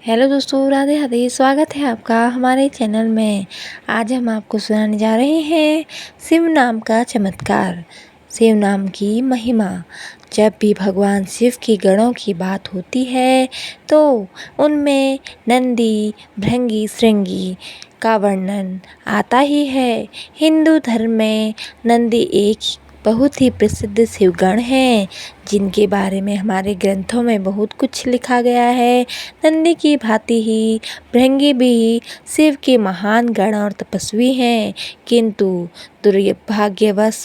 Hello दोस्तों, राधे राधे। स्वागत है आपका हमारे चैनल में। आज हम आपको सुनाने जा रहे हैं शिव नाम का चमत्कार, शिव नाम की महिमा। जब भी भगवान शिव के गणों की बात होती है तो उनमें नंदी, भृंगी, श्रृंगी का वर्णन आता ही है। हिंदू धर्म में नंदी एक बहुत ही प्रसिद्ध शिवगण हैं, जिनके बारे में हमारे ग्रंथों में बहुत कुछ लिखा गया है। नंदी की भांति ही भृंगी भी शिव के महान गण और तपस्वी हैं, किंतु दुर्भाग्यवश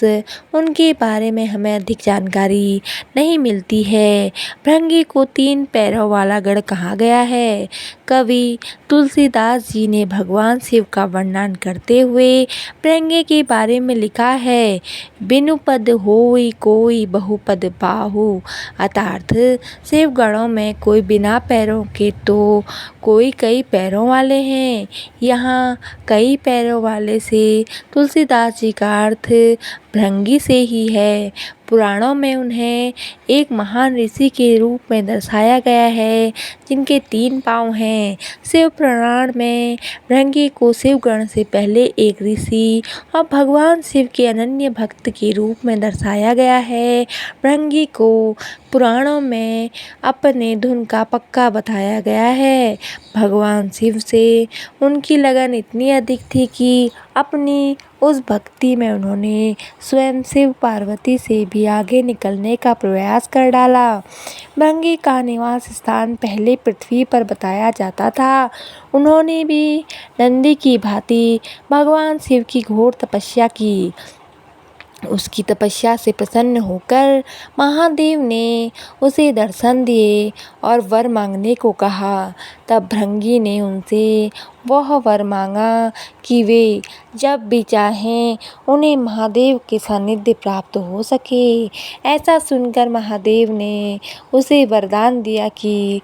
उनके बारे में हमें अधिक जानकारी नहीं मिलती है। भृंगी को 3 पैरों वाला गण कहा गया है। कवि तुलसीदास जी ने भगवान शिव का वर्णन करते हुए भृंगी के बारे में लिखा है, बिनु पद होई कोई बहुपद पाहु। अर्थात शिव गणों में कोई बिना पैरों के तो कोई कई पैरों वाले हैं। यहाँ कई पैरों वाले से तुलसीदास जी का अर्थ भृंगी से ही है। पुराणों में उन्हें एक महान ऋषि के रूप में दर्शाया गया है, जिनके 3 पाँव हैं। शिव पुराण में भृंगी को शिवगण से पहले एक ऋषि और भगवान शिव के अनन्य भक्त के रूप में दर्शाया गया है। भृंगी को पुराणों में अपने धुन का पक्का बताया गया है। भगवान शिव से उनकी लगन इतनी अधिक थी कि अपनी उस भक्ति में उन्होंने स्वयं शिव पार्वती से भी आगे निकलने का प्रयास कर डाला। भृंगी का निवास स्थान पहले पृथ्वी पर बताया जाता था। उन्होंने भी नंदी की भांति भगवान शिव की घोर तपस्या की। उसकी तपस्या से प्रसन्न होकर महादेव ने उसे दर्शन दिए और वर मांगने को कहा। तब भृंगी ने उनसे वह वर मांगा कि वे जब भी चाहें उन्हें महादेव के सानिध्य प्राप्त हो सके। ऐसा सुनकर महादेव ने उसे वरदान दिया कि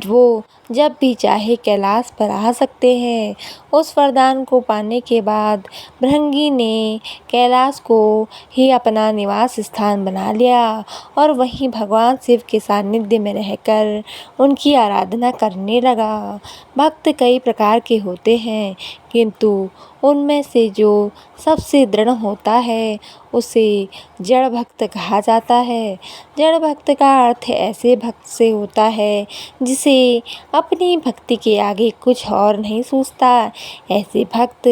वो जब भी चाहे कैलाश पर आ सकते हैं। उस वरदान को पाने के बाद भृंगी ने कैलाश को ही अपना निवास स्थान बना लिया और वहीं भगवान शिव के सानिध्य में रहकर उनकी आराधना करने लगा। भक्त कई प्रकार के होते हैं, किंतु उनमें से जो सबसे दृढ़ होता है उसे जड़ भक्त कहा जाता है। जड़ भक्त का अर्थ ऐसे भक्त से होता है जिसे अपनी भक्ति के आगे कुछ और नहीं सूझता। ऐसे भक्त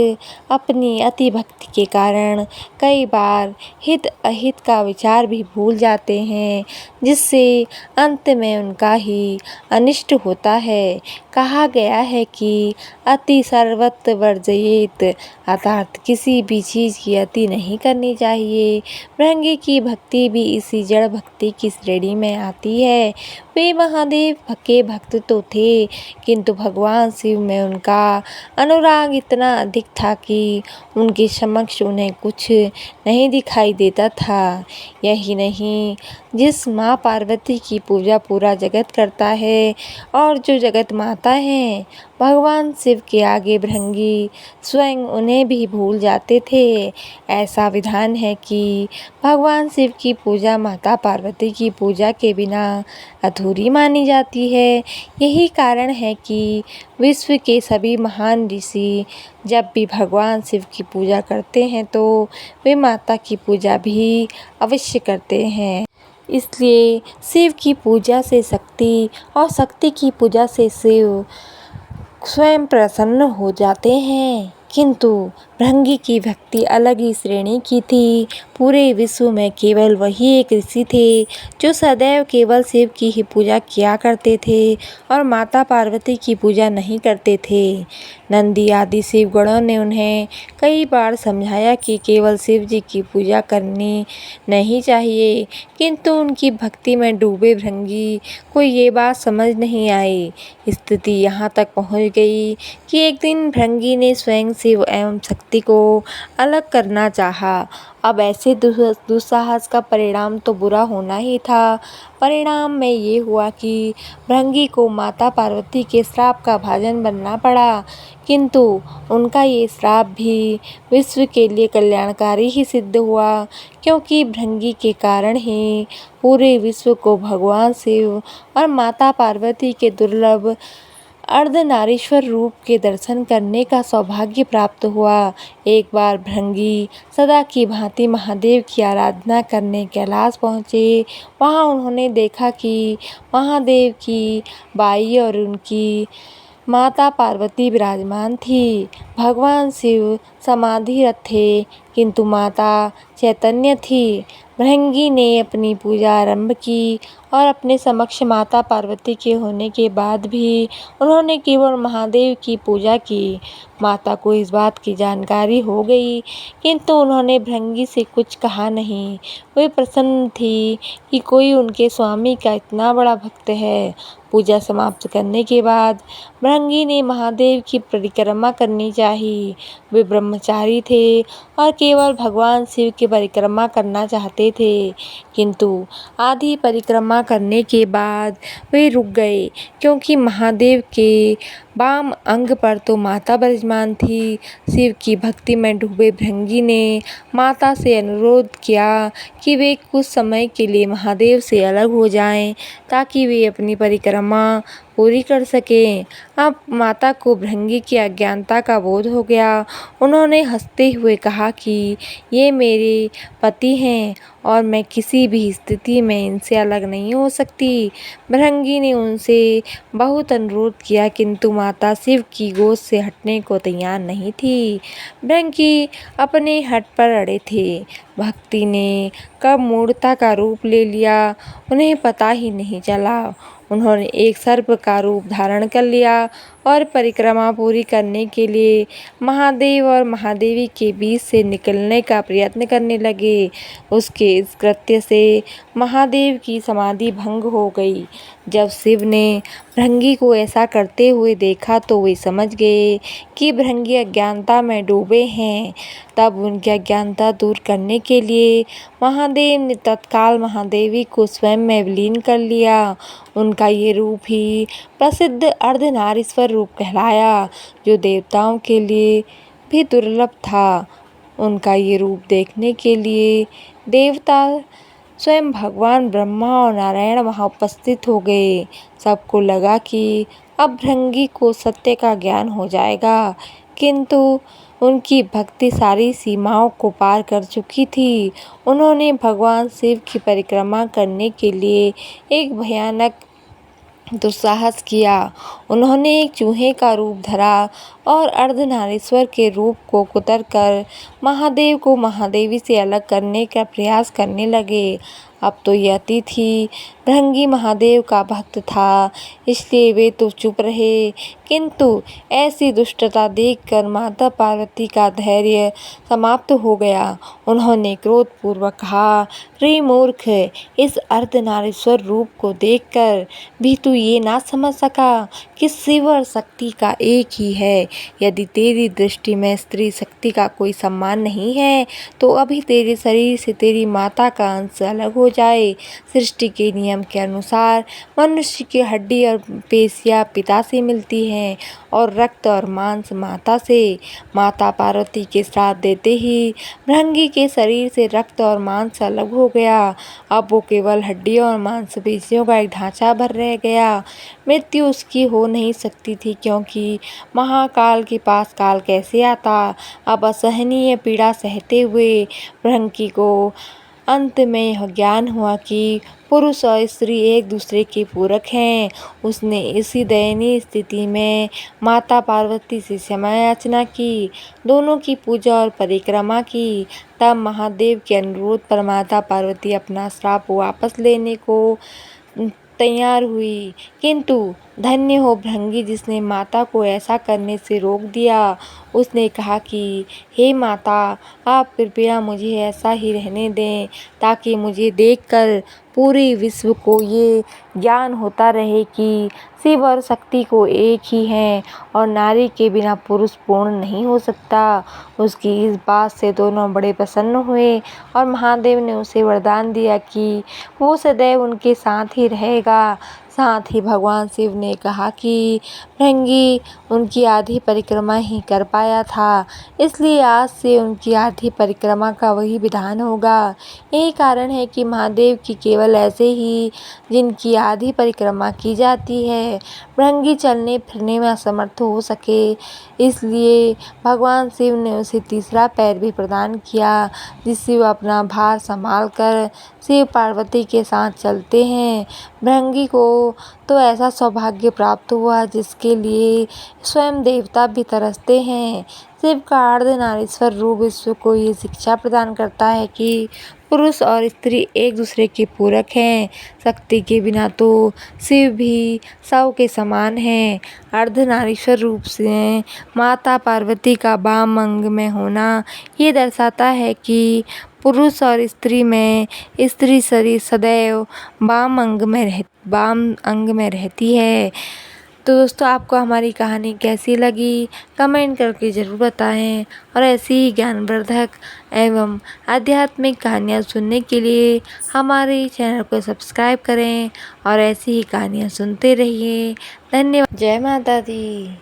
अपनी अति भक्ति के कारण कई बार हित अहित का विचार भी भूल जाते हैं, जिससे अंत में उनका ही अनिष्ट होता है। कहा गया है कि अति सर्वत्र वर्जयेत, अर्थात किसी भी चीज़ की अति नहीं करनी चाहिए। भृंगी की भक्ति भी इसी जड़ भक्ति की श्रेणी में आती है। वे महादेव के भक्त तो थे, किंतु भगवान शिव में उनका अनुराग इतना अधिक था कि उनके समक्ष उन्हें कुछ नहीं दिखाई देता था। यही नहीं, जिस माँ पार्वती की पूजा पूरा जगत करता है और जो जगत माता हैं, भगवान शिव के आगे भृंगी स्वयं उन्हें भी भूल जाते थे। ऐसा विधान है कि भगवान शिव की पूजा माता पार्वती की पूजा के बिना अधूरी मानी जाती है। यही कारण है कि विश्व के सभी महान ऋषि जब भी भगवान शिव की पूजा करते हैं तो वे माता की पूजा भी अवश्य करते हैं। इसलिए शिव की पूजा से शक्ति और शक्ति की पूजा से शिव स्वयं प्रसन्न हो जाते हैं। किंतु भृंगी की भक्ति अलग ही श्रेणी की थी। पूरे विश्व में केवल वही एक ऋषि थे जो सदैव केवल शिव की ही पूजा किया करते थे और माता पार्वती की पूजा नहीं करते थे। नंदी आदि शिव गणों ने उन्हें कई बार समझाया कि केवल शिव जी की पूजा करनी नहीं चाहिए, किंतु उनकी भक्ति में डूबे भृंगी को ये बात समझ नहीं आई। स्थिति यहाँ तक पहुँच गई कि एक दिन भृंगी ने स्वयं शिव एवं शक्ति को अलग करना चाहा। अब ऐसे दुस्साहस का परिणाम तो बुरा होना ही था। परिणाम में ये हुआ कि भृंगी को माता पार्वती के श्राप का भाजन बनना पड़ा, किंतु उनका ये श्राप भी विश्व के लिए कल्याणकारी ही सिद्ध हुआ, क्योंकि भृंगी के कारण ही पूरे विश्व को भगवान शिव और माता पार्वती के दुर्लभ अर्धनारीश्वर रूप के दर्शन करने का सौभाग्य प्राप्त हुआ। एक बार भृंगी सदा की भांति महादेव की आराधना करने कैलाश पहुँचे। वहाँ उन्होंने देखा कि महादेव की बाई और उनकी माता पार्वती विराजमान थी। भगवान शिव समाधिरत थे, किंतु माता चैतन्य थी। भृंगी ने अपनी पूजा आरंभ की और अपने समक्ष माता पार्वती के होने के बाद भी उन्होंने केवल महादेव की पूजा की। माता को इस बात की जानकारी हो गई, किंतु उन्होंने भृंगी से कुछ कहा नहीं। वे प्रसन्न थी कि कोई उनके स्वामी का इतना बड़ा भक्त है। पूजा समाप्त करने के बाद भृंगी ने महादेव की परिक्रमा करनी चाहिए। वे ब्रह्मचारी थे और केवल भगवान शिव की परिक्रमा करना चाहते थे, किंतु आधी परिक्रमा करने के बाद वे रुक गए, क्योंकि महादेव के वाम अंग पर तो माता विराजमान थी। शिव की भक्ति में डूबे भृंगी ने माता से अनुरोध किया कि वे कुछ समय के लिए महादेव से अलग हो जाएं, ताकि वे अपनी परिक्रमा पूरी कर सकें। अब माता को भृंगी की अज्ञानता का बोध हो गया। उन्होंने हंसते हुए कहा कि ये मेरे पति हैं और मैं किसी भी स्थिति में इनसे अलग नहीं हो सकती। भृंगी ने उनसे बहुत अनुरोध किया, किंतु माता शिव की गोद से हटने को तैयार नहीं थी। भृंगी अपने हट पर अड़े थे। भक्ति ने कब मूढ़ता का रूप ले लिया, उन्हें पता ही नहीं चला। उन्होंने एक सर्प का रूप धारण कर लिया और परिक्रमा पूरी करने के लिए महादेव और महादेवी के बीच से निकलने का प्रयत्न करने लगे। उसके इस कृत्य से महादेव की समाधि भंग हो गई। जब शिव ने भृंगी को ऐसा करते हुए देखा तो वे समझ गए कि भृंगी अज्ञानता में डूबे हैं। तब उनकी अज्ञानता दूर करने के लिए महादेव ने तत्काल महादेवी को स्वयं में विलीन कर लिया। उनका ये रूप ही प्रसिद्ध अर्धनारीश्वर रूप कहलाया, जो देवताओं के लिए भी दुर्लभ था। उनका ये रूप देखने के लिए देवता स्वयं भगवान ब्रह्मा और नारायण वहाँ उपस्थित हो गए। सबको लगा कि अब भृंगी को सत्य का ज्ञान हो जाएगा, किंतु उनकी भक्ति सारी सीमाओं को पार कर चुकी थी। उन्होंने भगवान शिव की परिक्रमा करने के लिए एक भयानक दुस्साहस किया। उन्होंने एक चूहे का रूप धरा और अर्धनारीश्वर के रूप को कुतर कर महादेव को महादेवी से अलग करने का प्रयास करने लगे। अब तो यह अतिथि भृंगी महादेव का भक्त था, इसलिए वे तो चुप रहे, किंतु ऐसी दुष्टता देखकर माता पार्वती का धैर्य समाप्त हो गया। उन्होंने क्रोधपूर्वक कहा, रे मूर्ख, इस अर्धनारीश्वर रूप को देखकर भी तू ये ना समझ सका कि शिव और शक्ति का एक ही है। यदि तेरी दृष्टि में स्त्री शक्ति का कोई सम्मान नहीं है, तो अभी तेरे शरीर से तेरी माता का अंश अलग हो जाए। सृष्टि के नियम के अनुसार मनुष्य की हड्डी और पेशियां पिता से मिलती हैं और रक्त और मांस माता से। माता पार्वती के श्राप देते ही भृंगी के शरीर से रक्त और मांस अलग हो गया। अब वो केवल हड्डियों और मांसपेशियों का एक ढांचा भर रह गया। मृत्यु उसकी हो नहीं सकती थी, क्योंकि महाकाल के पास काल कैसे आता। अब असहनीय पीड़ा सहते हुए भृंगी को अंत में यह ज्ञान हुआ कि पुरुष और स्त्री एक दूसरे के पूरक हैं। उसने इसी दयनीय स्थिति में माता पार्वती से क्षमा याचना की, दोनों की पूजा और परिक्रमा की। तब महादेव के अनुरोध पर माता पार्वती अपना श्राप वापस लेने को तैयार हुई, किंतु धन्य हो भृंगी जिसने माता को ऐसा करने से रोक दिया। उसने कहा कि हे माता, आप कृपया मुझे ऐसा ही रहने दें, ताकि मुझे देखकर पूरे विश्व को ये ज्ञान होता रहे कि शिव और शक्ति को एक ही हैं और नारी के बिना पुरुष पूर्ण नहीं हो सकता। उसकी इस बात से दोनों बड़े प्रसन्न हुए और महादेव ने उसे वरदान दिया कि वो सदैव उनके साथ ही रहेगा। साथ ही भगवान शिव ने कहा कि भृंगी उनकी आधी परिक्रमा ही कर पाया था, इसलिए आज से उनकी आधी परिक्रमा का वही विधान होगा। यही कारण है कि महादेव की केवल ऐसे ही जिनकी आधी परिक्रमा की जाती है, भृंगी चलने फिरने में असमर्थ हो सके, इसलिए भगवान शिव ने उसे तीसरा पैर भी प्रदान किया, जिससे वह अपना भार संभाल कर शिव पार्वती के साथ चलते हैं। भृंगी को तो ऐसा सौभाग्य प्राप्त हुआ जिसके लिए स्वयं देवता भी तरसते हैं। शिव का अर्धनारीश्वर रूप विश्व को ये शिक्षा प्रदान करता है कि पुरुष और स्त्री एक दूसरे के पूरक हैं। शक्ति के बिना तो शिव भी शव के समान हैं। अर्धनारीश्वर रूप से माता पार्वती का वाम अंग में होना ये दर्शाता है कि पुरुष और स्त्री में स्त्री शरीर सदैव वाम अंग में रहती है। तो दोस्तों, आपको हमारी कहानी कैसी लगी कमेंट करके ज़रूर बताएं, और ऐसी ही ज्ञानवर्धक एवं आध्यात्मिक कहानियाँ सुनने के लिए हमारे चैनल को सब्सक्राइब करें और ऐसी ही कहानियाँ सुनते रहिए। धन्यवाद। जय माता दी।